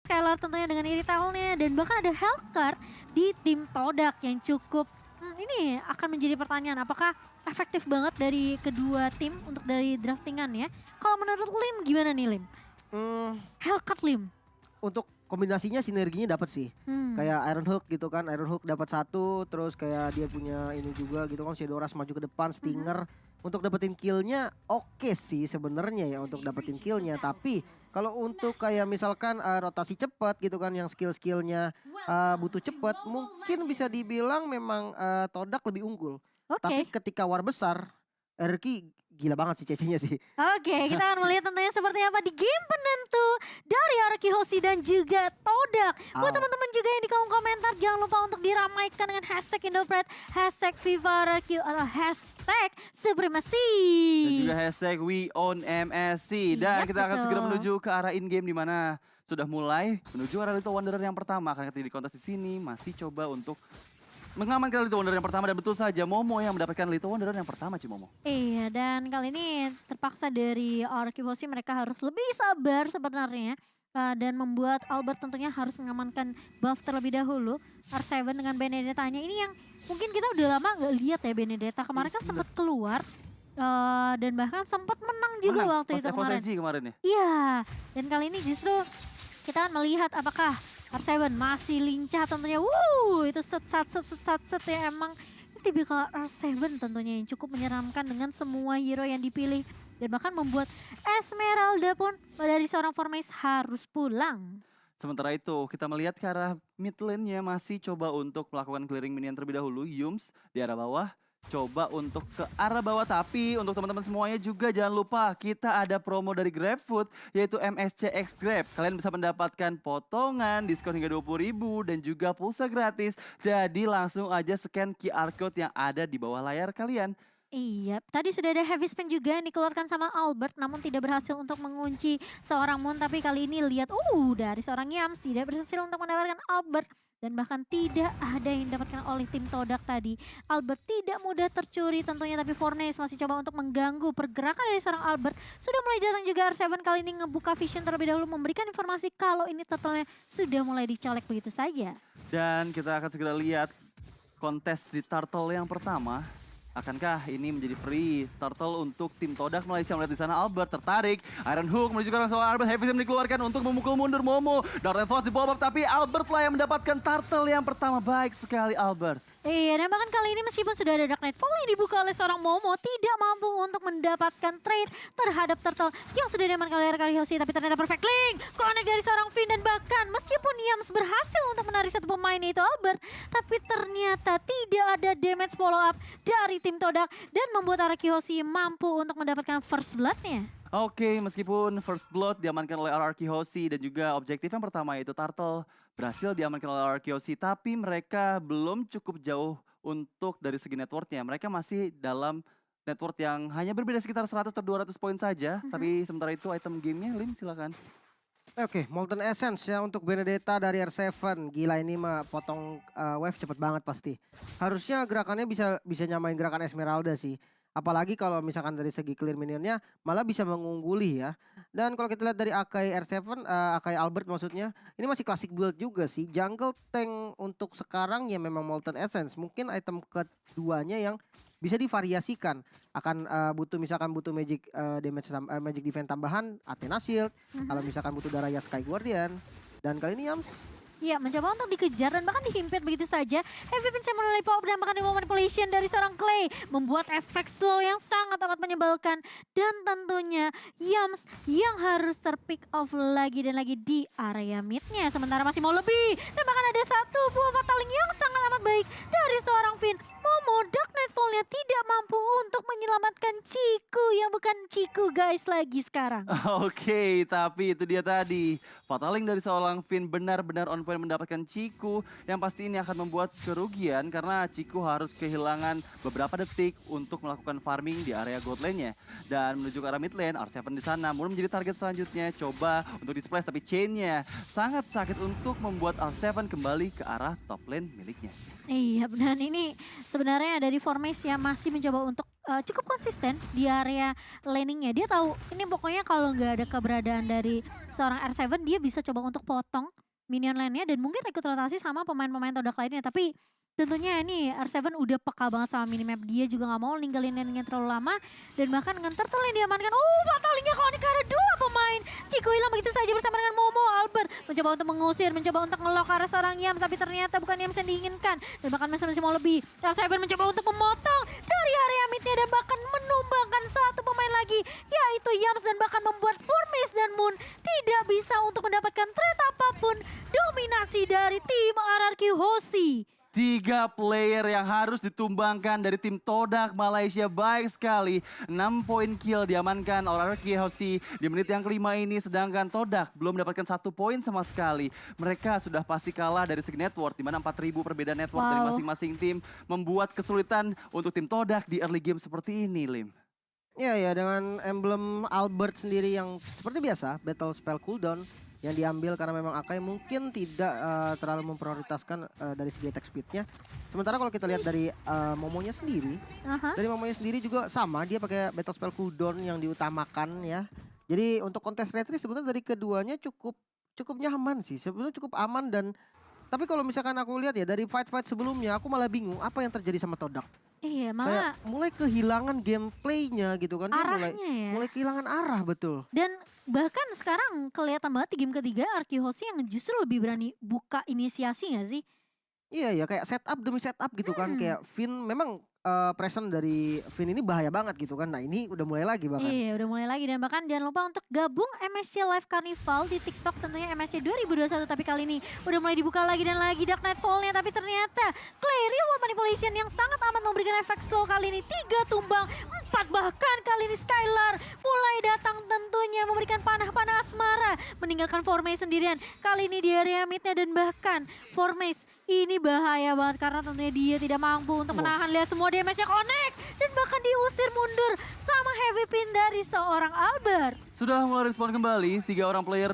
Skylar tentunya dengan iritaulnya. Dan bahkan ada Hellcard di tim Todak yang cukup ini akan menjadi pertanyaan. Apakah efektif banget dari kedua tim untuk dari draftingan ya? Kalau menurut Lim gimana nih Lim? Hellcard Lim. Untuk kombinasinya sinerginya dapat sih. Kayak Iron Hook gitu kan. Iron Hook dapat satu, terus kayak dia punya ini juga gitu kan, Shadoras maju ke depan, Stinger. Untuk dapetin killnya oke sih sebenarnya ya untuk dapetin killnya. Tapi kalau untuk kayak misalkan rotasi cepat gitu kan yang skill-skillnya butuh cepat, mungkin bisa dibilang memang Todak lebih unggul. Tapi ketika war besar, RQ gila banget sih CC-nya sih. Oke, kita akan melihat tentunya seperti apa di game penentu dari Araki Hoshi dan juga Todak. Buat teman-teman juga yang di kolom komentar, jangan lupa untuk diramaikan dengan hashtag Indopred, hashtag Viva Araki, atau hashtag Supremacy. Dan juga hashtag We Own MSC. Dan kita akan segera menuju ke arah in-game di mana sudah mulai menuju arah Little Wanderer yang pertama. Karena ketika di kontes di sini masih coba untuk mengamankan Little Wanderer yang pertama, dan betul saja Momo yang mendapatkan Little Wanderer yang pertama, Momo. Iya, dan kali ini terpaksa dari Araki Hoshi mereka harus lebih sabar sebenarnya. Dan membuat Albert tentunya harus mengamankan buff terlebih dahulu. R7 dengan Benedetta-nya ini yang mungkin kita udah lama nggak lihat ya Benedetta. Kemarin kan sempat keluar dan bahkan sempat menang juga waktu itu kemarin ya. Iya, dan kali ini justru kita akan melihat apakah R7 masih lincah tentunya. Itu set ya, emang ini tipikal R7 tentunya yang cukup menyeramkan dengan semua hero yang dipilih. Dan bahkan membuat Esmeralda pun dari seorang Formace harus pulang. Sementara itu kita melihat ke arah mid lane-nya masih coba untuk melakukan clearing minion terlebih dahulu. Yums di arah bawah coba untuk ke arah bawah, tapi untuk teman-teman semuanya juga jangan lupa kita ada promo dari GrabFood yaitu MSCX Grab. Kalian bisa mendapatkan potongan diskon hingga 20.000 dan juga pulsa gratis. Jadi langsung aja scan QR code yang ada di bawah layar kalian. Iya, tadi sudah ada heavy spin juga yang dikeluarkan sama Albert, namun tidak berhasil untuk mengunci seorang Moon. Tapi kali ini lihat, dari seorang Yams tidak berhasil untuk mendapatkan Albert. Dan bahkan tidak ada yang didapatkan oleh tim Todak tadi. Albert tidak mudah tercuri tentunya, tapi Fornes masih coba untuk mengganggu pergerakan dari seorang Albert. Sudah mulai datang juga R7 kali ini ngebuka vision terlebih dahulu, memberikan informasi kalau ini turtle-nya sudah mulai dicolek begitu saja. Dan kita akan segera lihat kontes di turtle yang pertama. Akankah ini menjadi free turtle untuk tim Todak? Malaysia melihat di sana Albert tertarik. Iron Hook menuju ke arah seorang Albert. Heavy Sim dikeluarkan untuk memukul mundur Momo. Dark Force di pop up, tapi Albert lah yang mendapatkan turtle yang pertama. Baik sekali Albert. Iya, dan bahkan kali ini meskipun sudah ada Dark Nightfall yang dibuka oleh seorang Momo, tidak mampu untuk mendapatkan trade terhadap turtle yang sudah diamankan oleh Araki Hoshi. Tapi ternyata perfect link, connect dari seorang Finn, dan bahkan meskipun Yams berhasil untuk menarik satu pemain yaitu Albert, tapi ternyata tidak ada damage follow up dari tim Todak dan membuat Araki Hoshi mampu untuk mendapatkan first blood-nya. Oke, meskipun first blood diamankan oleh Araki Hoshi dan juga objektif yang pertama yaitu turtle berhasil diamankan oleh Araki Hoshi, tapi mereka belum cukup jauh untuk dari segi networknya. Mereka masih dalam network yang hanya berbeda sekitar 100 atau 200 poin saja. Tapi sementara itu item gamenya, Lim silakan. Oke, Molten Essence ya untuk Benedetta dari R7. Gila ini mah potong wave cepet banget pasti. Harusnya gerakannya bisa nyamain gerakan Esmeralda sih. Apalagi kalau misalkan dari segi clear minionnya malah bisa mengungguli ya. Dan kalau kita lihat dari Akai R7, Akai Albert maksudnya, ini masih klasik build juga sih. Jungle tank untuk sekarang ya memang Molten Essence. Mungkin item keduanya yang bisa divariasikan. Akan butuh magic damage magic defense tambahan, Athena Shield. Kalau misalkan butuh Daraya Sky Guardian. Dan kali ini Yams Iya, mencoba untuk dikejar dan bahkan dihimpit begitu saja. Heavy Pin menulai pop dan bahkan manipulation dari seorang Clay membuat efek slow yang sangat amat menyebalkan. Dan tentunya Yams yang harus terpick off lagi dan lagi di area midnya. Sementara masih mau lebih. Dan bahkan ada satu buah fataling yang sangat amat baik dari seorang Finn. Momo Dark Nightfall-nya tidak mampu untuk menyelamatkan Ciku yang bukan Ciku guys lagi sekarang. Oke, tapi itu dia tadi. Fataling dari seorang Finn benar-benar on point mendapatkan Ciku yang pasti ini akan membuat kerugian karena Ciku harus kehilangan beberapa detik untuk melakukan farming di area gold lane-nya. Dan menuju ke arah mid lane, R7 di sana mulai menjadi target selanjutnya. Coba untuk di-splash tapi chain-nya sangat sakit untuk membuat R7 kembali ke arah top lane miliknya. Iya, dan ini sebenarnya dari Formace yang masih mencoba untuk cukup konsisten di area laningnya. Dia tahu ini pokoknya kalau nggak ada keberadaan dari seorang R7 dia bisa coba untuk potong minion lane-nya dan mungkin ikut rotasi sama pemain-pemain Todak lainnya. Tapi tentunya ini R7 udah peka banget sama minimap. Dia juga nggak mau ninggalin lane-nya terlalu lama dan bahkan dengan turtle yang diamankan. Fatalingnya connect karena dua pemain. Chico hilang begitu saja bersama dengan Momo. Albert mencoba untuk mengusir, mencoba untuk ngelok arah seorang Yams, tapi ternyata bukan Yams yang diinginkan. Dan bahkan masih mau lebih. R7 mencoba untuk memotong dari area midnya dan bahkan menumbangkan satu pemain lagi, yaitu Yams, dan bahkan membuat Formis dan Moon tidak bisa untuk mendapatkan threat apapun. Dominasi dari tim RRQ Hoshi. 3 player yang harus ditumbangkan dari tim Todak Malaysia, baik sekali. 6 poin kill diamankan oleh RRQ Hoshi di menit yang kelima ini, sedangkan Todak belum mendapatkan 1 poin sama sekali. Mereka sudah pasti kalah dari segi network, di mana 4.000 perbedaan network dari masing-masing tim membuat kesulitan untuk tim Todak di early game seperti ini, Lim. Ya, dengan emblem Albert sendiri yang seperti biasa battle spell cooldown yang diambil karena memang Akai mungkin tidak terlalu memprioritaskan dari segi attack speednya. Sementara kalau kita lihat dari Momonya sendiri, dari Momonya sendiri juga sama, dia pakai battle spell cooldown yang diutamakan ya. Jadi untuk kontes retri sebenarnya dari keduanya cukup nyaman sih, sebenarnya cukup aman. Dan tapi kalau misalkan aku lihat ya dari fight-fight sebelumnya, aku malah bingung apa yang terjadi sama Todak. Iya, Kayak mulai kehilangan gameplaynya gitu kan. Dia mulai kehilangan arah, betul. Dan bahkan sekarang kelihatan banget di game ketiga RRQ Hoshi yang justru lebih berani buka inisiasi gak sih? Iya, kayak setup demi setup gitu kan. Kayak Finn memang present dari Finn ini bahaya banget gitu kan. Nah ini udah mulai lagi bahkan. Iya, udah mulai lagi. Dan bahkan jangan lupa untuk gabung MSC Live Carnival di TikTok, tentunya MSC 2021. Tapi kali ini udah mulai dibuka lagi dan lagi Dark Nightfall-nya. Tapi ternyata Clay Real Manipulation yang sangat amat memberikan efek slow kali ini. 3 tumbang, 4 bahkan kali ini Skylar mulai datang tentunya memberikan panah-panah asmara. Meninggalkan Formace sendirian. Kali ini di area midnya dan bahkan Formace ini bahaya banget karena tentunya dia tidak mampu untuk menahan. Lihat semua damage-nya connect dan bahkan diusir mundur sama heavy pin dari seorang Albert. Sudah mulai respon kembali 3 orang player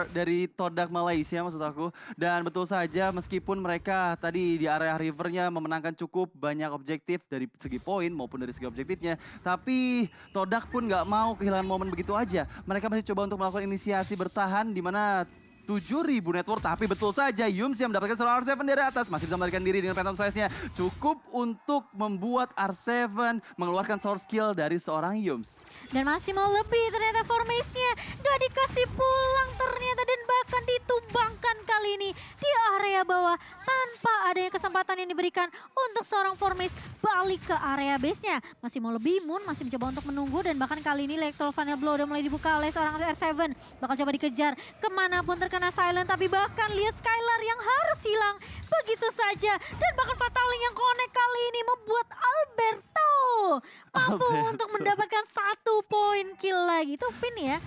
dari Todak Malaysia maksud aku. Dan betul saja meskipun mereka tadi di area rivernya memenangkan cukup banyak objektif dari segi poin maupun dari segi objektifnya. Tapi Todak pun nggak mau kehilangan momen begitu aja. Mereka masih coba untuk melakukan inisiasi bertahan di mana 7.000 network, tapi betul saja Yums yang mendapatkan seorang R7 dari atas masih bisa melarikan diri dengan Phantom Slash-nya. Cukup untuk membuat R7 mengeluarkan source skill dari seorang Yums. Dan masih mau lebih, ternyata Formace-nya gak dikasih pulang ternyata dan bahkan ditumbangkan kali ini di area bawah tanpa adanya kesempatan yang diberikan untuk seorang Formace balik ke area base-nya. Masih mau lebih, Moon masih mencoba untuk menunggu dan bahkan kali ini Electro Final Blow udah mulai dibuka oleh seorang R7. Bakal coba dikejar kemanapun terkena silent, tapi bahkan lihat Skylar yang harus hilang begitu saja. Dan bahkan Fataling yang connect kali ini membuat Alberto mampu untuk mendapatkan 1 poin kill lagi. Itu Finn ya.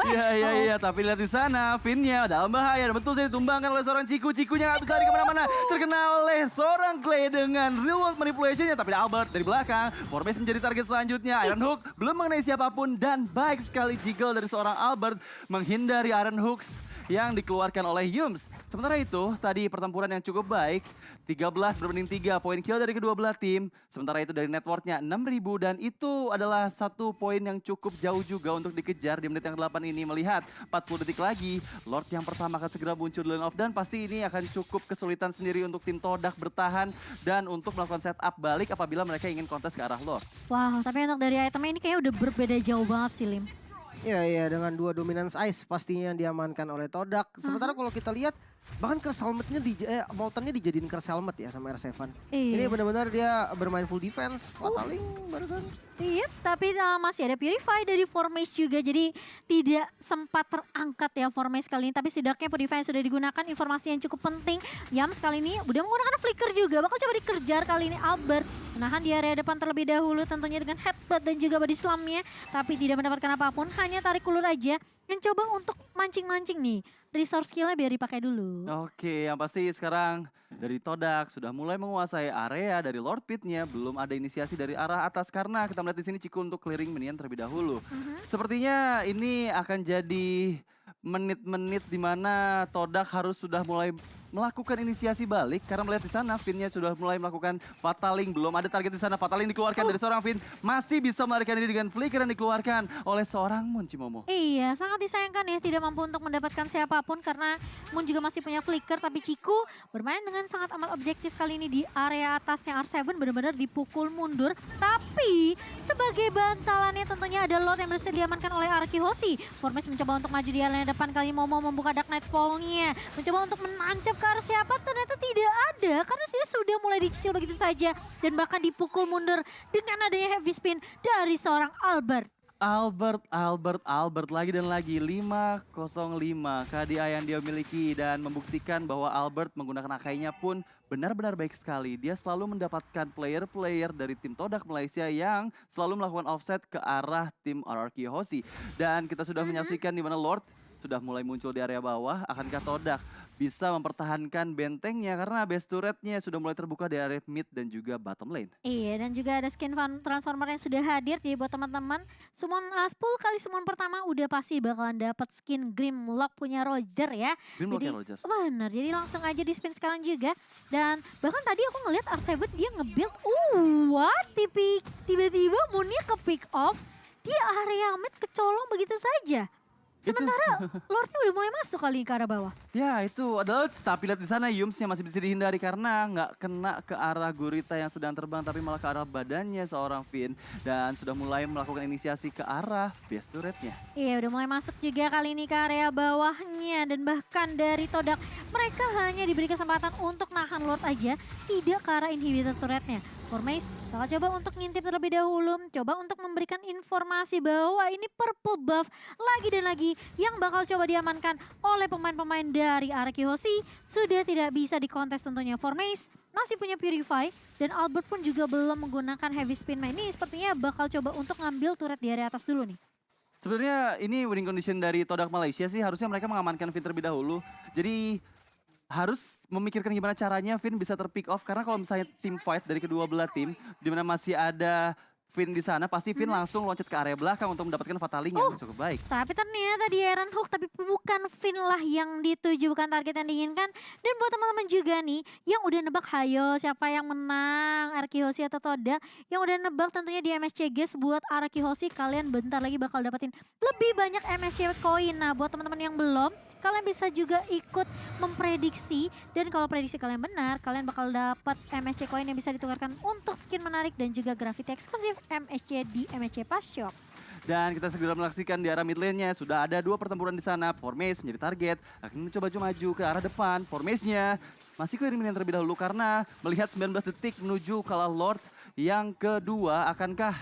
Iya, tapi lihat di sana, Finn-nya dalam bahaya. Dan betul saja ditumbangkan oleh seorang Ciku. Cikunya nggak bisa lari kemana-mana. Terkena oleh seorang Clay dengan real world manipulation-nya. Tapi Albert dari belakang, Formace menjadi target selanjutnya. Iron Hook belum mengenai siapapun dan baik sekali jiggle dari seorang Albert menghindari Iron Hooks yang dikeluarkan oleh Yums. Sementara itu, tadi pertempuran yang cukup baik, 13 berbanding 3 poin kill dari kedua belah tim. Sementara itu dari networknya 6.000 dan itu adalah 1 poin yang cukup jauh juga untuk dikejar di menit yang 8 ini. Melihat 40 detik lagi, Lord yang pertama akan segera muncul di lane off dan pasti ini akan cukup kesulitan sendiri untuk tim Todak bertahan dan untuk melakukan setup balik apabila mereka ingin kontes ke arah Lord. Wow, tapi untuk dari itemnya ini kayaknya udah berbeda jauh banget sih, Lim. Iya, dengan 2 dominance ice pastinya diamankan oleh Todak. Sementara kalau kita lihat bahkan curse helmetnya Moltennya dijadiin curse helmet ya sama R7. Ini benar-benar dia bermain full defense, Fataling barusan. Iya, tapi masih ada Purify dari Formace juga. Jadi tidak sempat terangkat ya Formace kali ini. Tapi setidaknya Purify sudah digunakan, informasi yang cukup penting. Yams kali ini udah menggunakan flicker juga. Bakal coba dikejar kali ini Albert. Menahan di area depan terlebih dahulu tentunya dengan headbutt dan juga body slam-nya. Tapi tidak mendapatkan apapun, hanya tarik ulur aja. Yang coba untuk mancing-mancing nih. Resource skill-nya biar dipakai dulu. Oke, yang pasti sekarang dari Todak sudah mulai menguasai area dari Lord Pit-nya. Belum ada inisiasi dari arah atas karena kita melihat di sini Ciku untuk clearing minion terlebih dahulu. Sepertinya ini akan jadi menit-menit di mana Todak harus sudah mulai melakukan inisiasi balik karena melihat di sana Finn-nya sudah mulai melakukan Fataling, belum ada target di sana. Fataling dikeluarkan dari seorang Finn, masih bisa melarikan diri dengan flicker yang dikeluarkan oleh seorang Moon Cimomo. Iya, sangat disayangkan ya tidak mampu untuk mendapatkan siapapun karena Moon juga masih punya flicker, tapi Ciku bermain dengan sangat amat objektif kali ini di area atasnya. R7 benar-benar dipukul mundur, tapi sebagai bantalannya tentunya ada Lord yang berhasil diamankan oleh Arki Hoshi. Formes mencoba untuk maju di area depan kali mau membuka Dark Nightfall-nya, mencoba untuk menancap ke arah siapa, ternyata tidak ada karena dia sudah mulai dicicil begitu saja dan bahkan dipukul mundur dengan adanya heavy spin dari seorang Albert. Albert lagi dan lagi 505 KDA yang dia miliki dan membuktikan bahwa Albert menggunakan akainya pun benar-benar baik sekali. Dia selalu mendapatkan player-player dari tim Todak Malaysia yang selalu melakukan offset ke arah tim RRQ Hoshi. Dan kita sudah menyaksikan di mana Lord sudah mulai muncul di area bawah. Akankah Todak bisa mempertahankan bentengnya karena base turretnya sudah mulai terbuka di area mid dan juga bottom lane. Iya, dan juga ada skin transformer yang sudah hadir. Jadi buat teman-teman, summon 10 kali summon pertama udah pasti bakalan dapat skin Grimlock punya Roger ya. Grimlock Jadi, ya Roger? benar, jadi langsung aja di spin sekarang juga. Dan bahkan tadi aku ngeliat R7 dia nge-build, what? Tiba-tiba Moonnya ke pick off di area mid kecolong begitu saja. Sementara Lordnya udah mulai masuk kali ke arah bawah. Ya itu adalah tapi lihat di sana Yumsnya masih bisa dihindari karena nggak kena ke arah gurita yang sedang terbang tapi malah ke arah badannya seorang Finn dan sudah mulai melakukan inisiasi ke arah base turretnya. Iya udah mulai masuk juga kali ini ke area bawahnya dan bahkan dari Todak mereka hanya diberi kesempatan untuk nahan Lord aja, tidak ke arah inhibitor turretnya. Formace bakal coba untuk ngintip terlebih dahulu, coba untuk memberikan informasi bahwa ini purple buff lagi dan lagi yang bakal coba diamankan oleh pemain-pemain dari Araki Hoshi. Sudah tidak bisa dikontes tentunya. Formace masih punya Purify dan Albert pun juga belum menggunakan heavy spin. Ini sepertinya bakal coba untuk ngambil turret di area atas dulu nih. Sebenarnya ini winning condition dari Todak Malaysia sih harusnya mereka mengamankan Finn terlebih dahulu. Jadi harus memikirkan gimana caranya Finn bisa terpick off karena kalau misalnya team fight dari kedua belah tim di mana masih ada Finn di sana pasti Finn langsung loncat ke area belakang untuk mendapatkan Fataling yang cukup baik. Tapi ternyata di Iron Hook tapi bukan Finn lah yang dituju, bukan target yang diinginkan. Dan buat teman-teman juga nih yang udah nebak hayo siapa yang menang Araki Hoshi atau Todak, yang udah nebak tentunya di MSC guys buat Araki Hoshi kalian bentar lagi bakal dapetin lebih banyak MSC koin. Nah buat teman-teman yang belum, kalian bisa juga ikut memprediksi dan kalau prediksi kalian benar, kalian bakal dapat MSC coin yang bisa ditukarkan untuk skin menarik dan juga graffiti eksklusif MSC di MSC Pas Shop. Dan kita segera menyaksikan di arah mid lane-nya sudah ada 2 pertempuran di sana. Formace menjadi target, akan mencoba maju ke arah depan. Formace-nya masih clearing minion terlebih dahulu karena melihat 19 detik menuju kalah Lord yang kedua. Akankah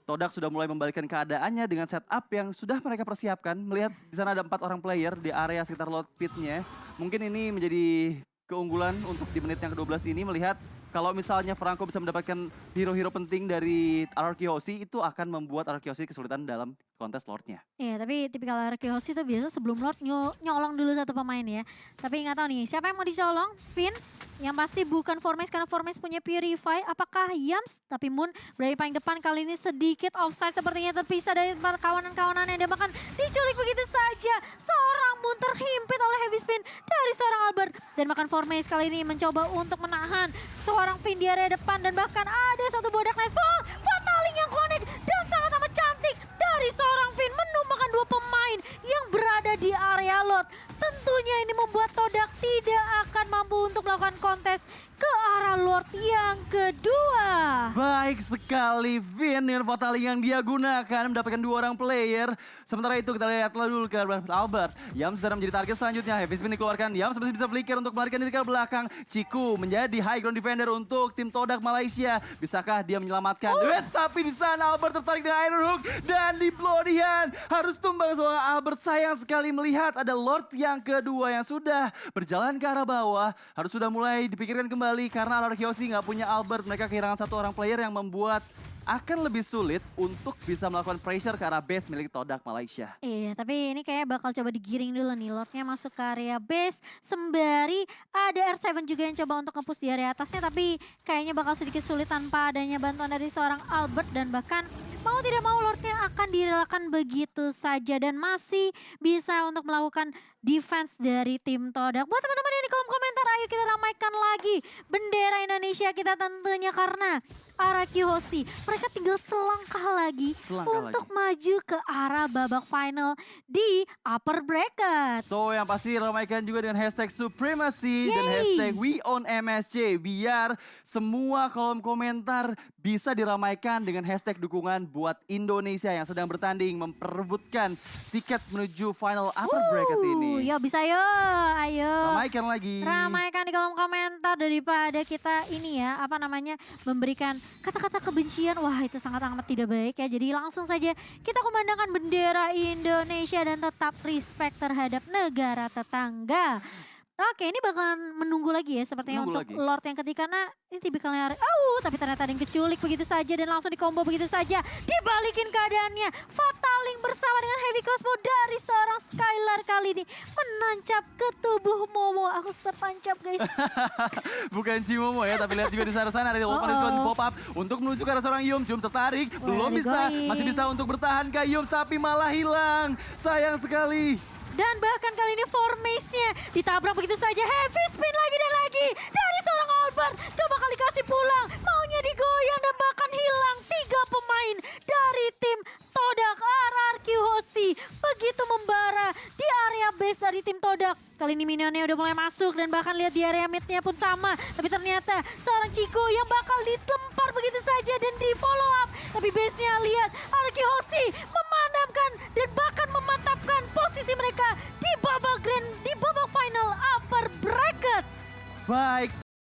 Todak sudah mulai membalikkan keadaannya dengan setup yang sudah mereka persiapkan. Melihat di sana ada 4 orang player di area sekitar Lord Pit-nya. Mungkin ini menjadi keunggulan untuk di menit yang ke-12 ini melihat kalau misalnya Franco bisa mendapatkan hero-hero penting dari RRQ Hoshi itu akan membuat RRQ Hoshi kesulitan dalam kontes Lord-nya. Iya tapi tipikal Araki Hoshi itu biasa sebelum Lord nyolong dulu satu pemain ya. Tapi nggak tahu nih siapa yang mau dicolong, Finn? Yang pasti bukan Formace karena Formace punya Purify. Apakah Yams? Tapi Moon berada paling depan kali ini sedikit offside sepertinya terpisah dari kawanan-kawanan yang dia bahkan diculik begitu saja. Seorang Moon terhimpit oleh heavy spin dari seorang Albert. Dan bahkan Formace kali ini mencoba untuk menahan seorang Finn di area depan. Dan bahkan ada satu bodak Nightfall. Fataling yang connect dan sangat amat cantik dari seorang Finn menumbangkan 2 pemain yang berada di area Lord. Tentunya ini membuat Todak tidak akan mampu untuk melakukan kontes ke arah Lord yang kedua. Baik sekali Finn dengan Fataling yang dia gunakan mendapatkan 2 orang player. Sementara itu kita lihat dulu ke Albert. Yams sedang menjadi target selanjutnya. Heavy spin dikeluarkan. Yams masih bisa flicker untuk melarikan diri ke belakang. Ciku menjadi high ground defender untuk tim Todak Malaysia. Bisakah dia menyelamatkan? Tapi di sana Albert tertarik dengan Iron Hook dan di Blodian harus tumbang seorang Albert. Sayang sekali melihat ada Lord yang kedua yang sudah berjalan ke arah bawah. Harus sudah mulai dipikirkan kembali karena RRQ Hoshi nggak punya Albert. Mereka kehilangan 1 orang player yang membuat akan lebih sulit untuk bisa melakukan pressure ke arah base milik Todak Malaysia. Iya, tapi ini kayak bakal coba digiring dulu nih. Lordnya masuk ke area base. Sembari ada R7 juga yang coba untuk nge-push di area atasnya. Tapi kayaknya bakal sedikit sulit tanpa adanya bantuan dari seorang Albert. Dan bahkan mau tidak mau Lordnya akan direlakan begitu saja. Dan masih bisa untuk melakukan defense dari tim Todak. Buat teman-teman yang di kolom komentar ayo kita ramaikan lagi bendera Indonesia kita tentunya karena Araki Hoshi mereka tinggal selangkah lagi untuk maju ke arah babak final di upper bracket. So yang pasti ramaikan juga dengan hashtag Supremacy dan hashtag We On MSC. Biar semua kolom komentar bisa diramaikan dengan hashtag dukungan buat Indonesia yang sedang bertanding memperebutkan tiket menuju final upper bracket ini. Yo bisa yo, ayo. Ramaikan lagi. Ramaikan di kolom komentar daripada kita ini ya, apa namanya, memberikan kata-kata kebencian. Wah itu sangat amat tidak baik ya. Jadi langsung saja kita kumandangkan bendera Indonesia dan tetap respect terhadap negara tetangga. Oke, ini bakalan menunggu lagi ya sepertinya untuk Lord yang ketiga. Karena ini tipikalnya, tapi ternyata ada yang keculik begitu saja dan langsung dikombo begitu saja. Dibalikin keadaannya. Fataling bersama dengan heavy crossbow dari seorang Skylar kali ini menancap ke tubuh Momo. Aku tertancap guys. Bukan Cimomo ya, tapi lihat juga di sana ada open pop up untuk menuju ke arah seorang Yums. Yums tertarik, belum bisa, masih bisa untuk bertahan ke Yums tapi malah hilang. Sayang sekali. Dan bahkan kali ini formasinya ditabrak begitu saja. Heavy spin lagi dan lagi dari seorang Albert. Gak bakal dikasih pulang. Maunya digoyang dan bahkan hilang. 3 pemain dari tim Todak RRQ Hoshi. Begitu membara di area base dari tim Todak. Kali ini minionnya udah mulai masuk dan bahkan lihat di area midnya pun sama. Tapi ternyata seorang Chico yang bakal ditempar begitu saja dan di follow up. Tapi base-nya lihat RRQ Hoshi memadamkan dan bahkan memantapkan posisi mereka di babak final upper bracket. Baik